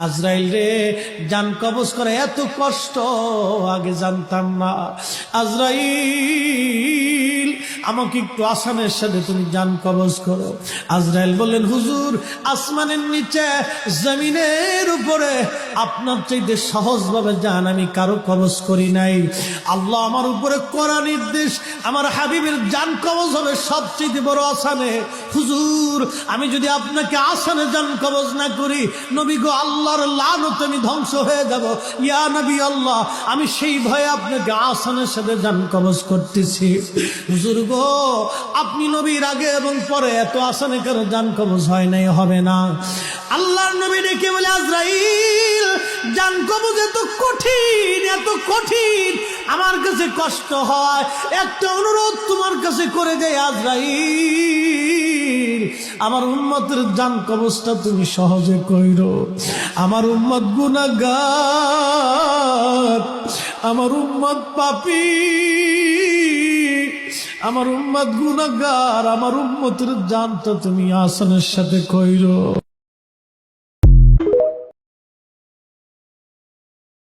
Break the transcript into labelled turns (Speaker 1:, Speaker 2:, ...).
Speaker 1: আজরাইল রে, জান কবজ করে এত কষ্ট আগে জানতাম না। আজরাইল, আমাকে একটু আসানের সাথে তুমি জান কবজ করো। আজরাইল বললেন, হুজুর, আসমানের নিচে জমিনের উপরে আপনার চাইতে সহজভাবে জান আমি কারো কবজ করি নাই। আল্লাহ আমার উপরে করা নির্দেশ, আমার হাবিবের জান কবজ হবে সবচেয়ে বড় আসানে। হুজুর, আমি যদি আপনাকে আসানে জান কবজ না করি, নবী গো, আল্লাহর লানতে আমি ধ্বংস হয়ে যাব। ইয়া নবী আল্লাহ, আমি সেই ভয়ে আপনাকে আসানের সাথে জান কবজ করতেছি। হুজুর গো, আপনি নবীর আগে এবং পরে এত আসানে কারো জান কবজ হয় নাই, হবে না। আল্লাহর নবী ডেকে বলে, আজরাইল, জান কবজ এত কঠিন, এত কঠিন, আমার কাছে কষ্ট হয়। একটা অনুরোধ তোমার কাছে করে দেয় আজরাইল, আমার উম্মতের জান কবজটা তুমি সহজে কইরো। আমার উম্মত গুনাহগার, আমার উম্মত পাপী, আমার উম্মত গুনাহগার, আমার উম্মতের জানটা তুমি আসানের সাথে কইরো।